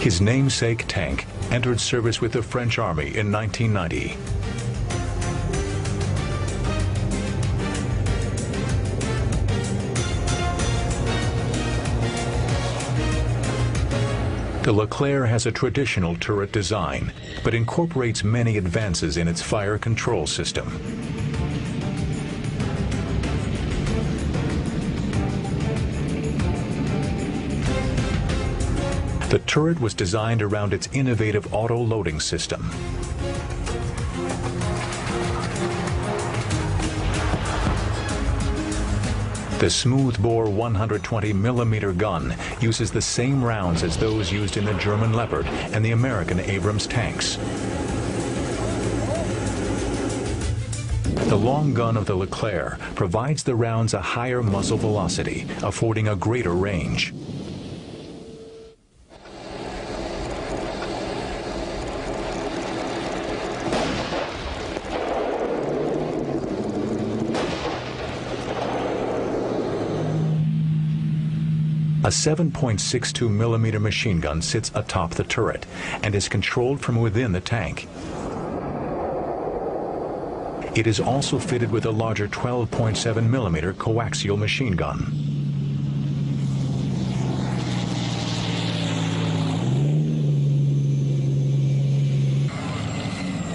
His namesake tank entered service with the French Army in 1990. The Leclerc has a traditional turret design, but incorporates many advances in its fire control system. The turret was designed around its innovative auto-loading system. The smoothbore 120mm gun uses the same rounds as those used in the German Leopard and the American Abrams tanks. The long gun of the Leclerc provides the rounds a higher muzzle velocity, affording a greater range. A 7.62mm machine gun sits atop the turret and is controlled from within the tank. It is also fitted with a larger 12.7mm coaxial machine gun.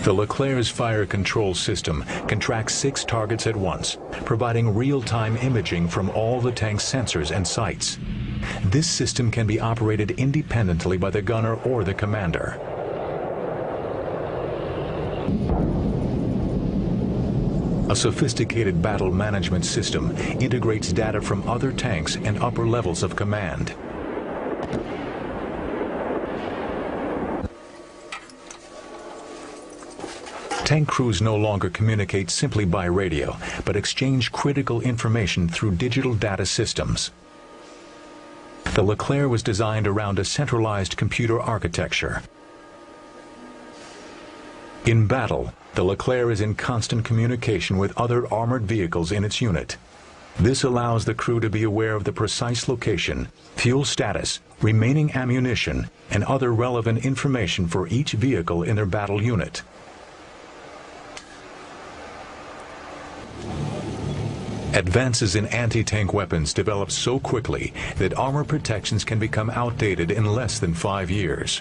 The Leclerc's fire control system can track 6 targets at once, providing real-time imaging from all the tank's sensors and sights. This system can be operated independently by the gunner or the commander. A sophisticated battle management system integrates data from other tanks and upper levels of command. Tank crews no longer communicate simply by radio, but exchange critical information through digital data systems. The Leclerc was designed around a centralized computer architecture. In battle, the Leclerc is in constant communication with other armored vehicles in its unit. This allows the crew to be aware of the precise location, fuel status, remaining ammunition, and other relevant information for each vehicle in their battle unit. Advances in anti-tank weapons develop so quickly that armor protections can become outdated in less than 5 years.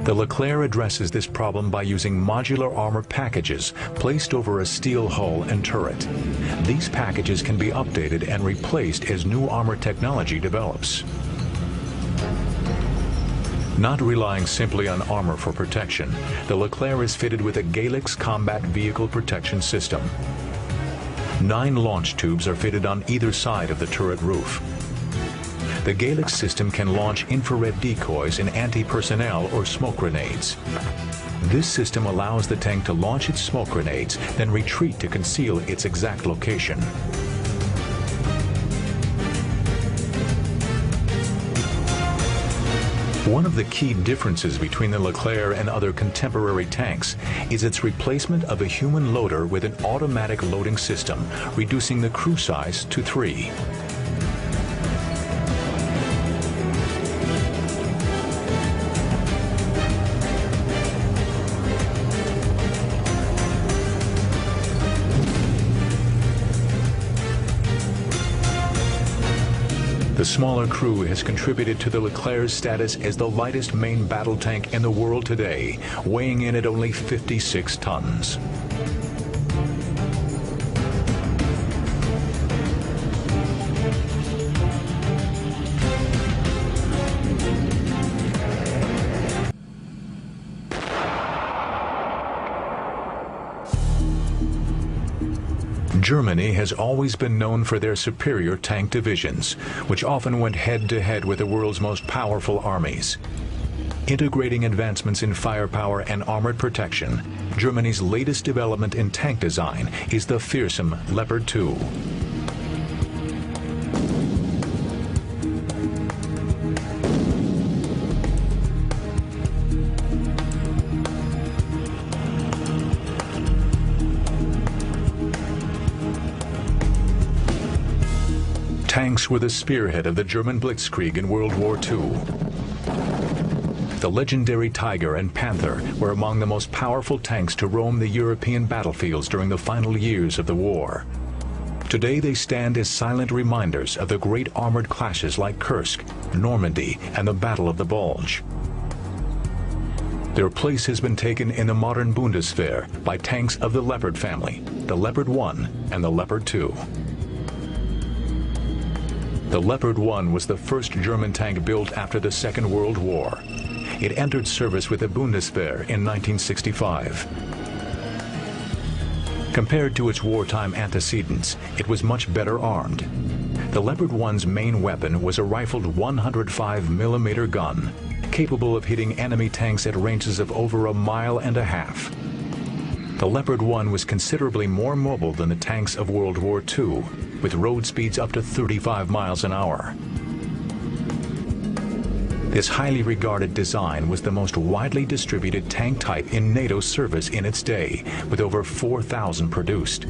The Leclerc addresses this problem by using modular armor packages placed over a steel hull and turret. These packages can be updated and replaced as new armor technology develops. Not relying simply on armor for protection, the Leclerc is fitted with a Galix combat vehicle protection system. 9 launch tubes are fitted on either side of the turret roof. The Galix system can launch infrared decoys and anti-personnel or smoke grenades. This system allows the tank to launch its smoke grenades, then retreat to conceal its exact location. One of the key differences between the Leclerc and other contemporary tanks is its replacement of a human loader with an automatic loading system, reducing the crew size to 3. The smaller crew has contributed to the Leclerc's status as the lightest main battle tank in the world today, weighing in at only 56 tons. Germany has always been known for their superior tank divisions, which often went head-to-head with the world's most powerful armies. Integrating advancements in firepower and armored protection, Germany's latest development in tank design is the fearsome Leopard 2. Tanks were the spearhead of the German Blitzkrieg in World War II. The legendary Tiger and Panther were among the most powerful tanks to roam the European battlefields during the final years of the war. Today they stand as silent reminders of the great armored clashes like Kursk, Normandy, and the Battle of the Bulge. Their place has been taken in the modern Bundeswehr by tanks of the Leopard family, the Leopard 1 and the Leopard 2. The Leopard 1 was the first German tank built after the Second World War. It entered service with the Bundeswehr in 1965. Compared to its wartime antecedents, it was much better armed. The Leopard 1's main weapon was a rifled 105mm gun, capable of hitting enemy tanks at ranges of over 1.5 miles. The Leopard 1 was considerably more mobile than the tanks of World War II, with road speeds up to 35 miles an hour. This highly regarded design was the most widely distributed tank type in NATO service in its day, with over 4,000 produced.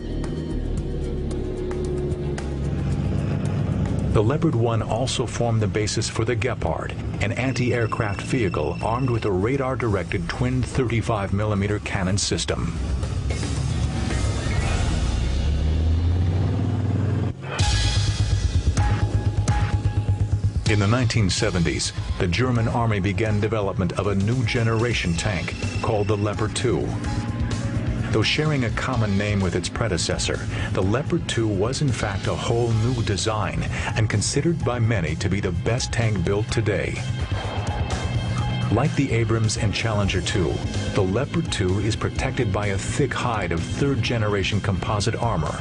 The Leopard 1 also formed the basis for the Gepard, an anti-aircraft vehicle armed with a radar-directed twin 35mm cannon system. In the 1970s, the German Army began development of a new generation tank called the Leopard 2. Though sharing a common name with its predecessor, the Leopard 2 was in fact a whole new design and considered by many to be the best tank built today. Like the Abrams and Challenger 2, the Leopard 2 is protected by a thick hide of third-generation composite armor.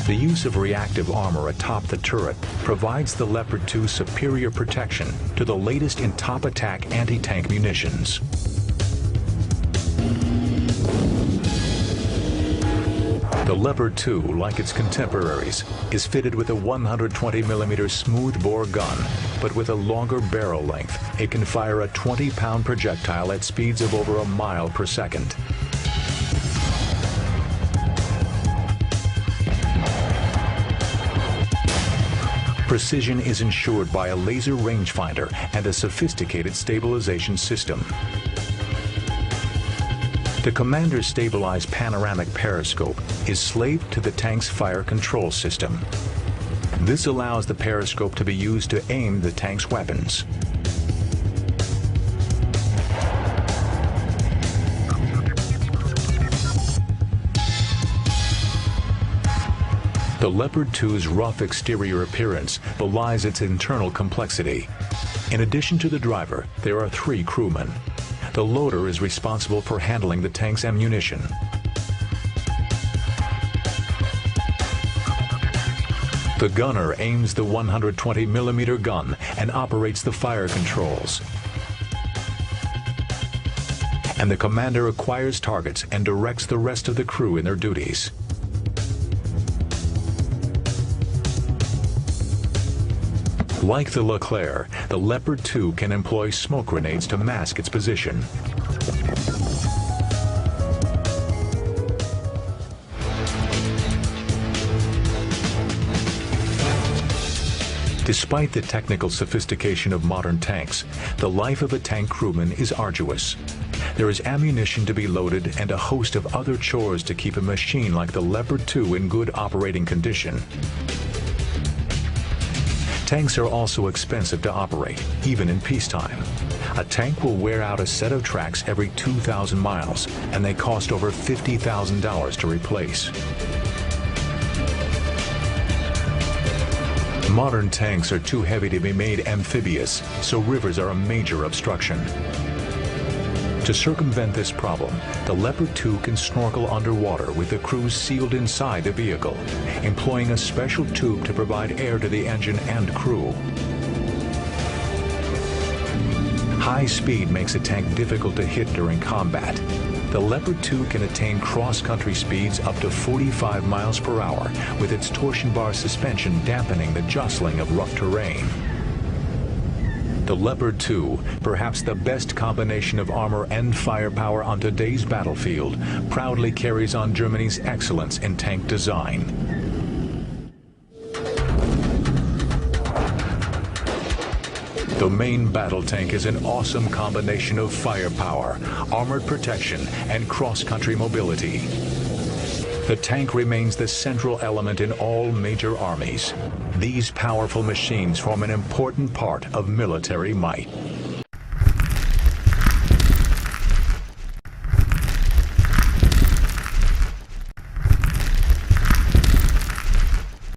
The use of reactive armor atop the turret provides the Leopard 2 superior protection to the latest in top attack anti-tank munitions. The Leopard 2, like its contemporaries, is fitted with a 120mm smoothbore gun, but with a longer barrel length, it can fire a 20-pound projectile at speeds of over 1 mile per second. Precision is ensured by a laser rangefinder and a sophisticated stabilization system. The commander's stabilized panoramic periscope is slaved to the tank's fire control system. This allows the periscope to be used to aim the tank's weapons. The Leopard 2's rough exterior appearance belies its internal complexity. In addition to the driver, there are 3 crewmen. The loader is responsible for handling the tank's ammunition. The gunner aims the 120mm gun and operates the fire controls. And the commander acquires targets and directs the rest of the crew in their duties. Like the Leclerc, the Leopard 2 can employ smoke grenades to mask its position. Despite the technical sophistication of modern tanks, the life of a tank crewman is arduous. There is ammunition to be loaded and a host of other chores to keep a machine like the Leopard 2 in good operating condition. Tanks are also expensive to operate, even in peacetime. A tank will wear out a set of tracks every 2,000 miles, and they cost over $50,000 to replace. Modern tanks are too heavy to be made amphibious, so rivers are a major obstruction. To circumvent this problem, the Leopard 2 can snorkel underwater with the crew sealed inside the vehicle, employing a special tube to provide air to the engine and crew. High speed makes a tank difficult to hit during combat. The Leopard 2 can attain cross-country speeds up to 45 miles per hour, with its torsion bar suspension dampening the jostling of rough terrain. The Leopard 2, perhaps the best combination of armor and firepower on today's battlefield, proudly carries on Germany's excellence in tank design. The main battle tank is an awesome combination of firepower, armored protection, and cross-country mobility. The tank remains the central element in all major armies. These powerful machines form an important part of military might.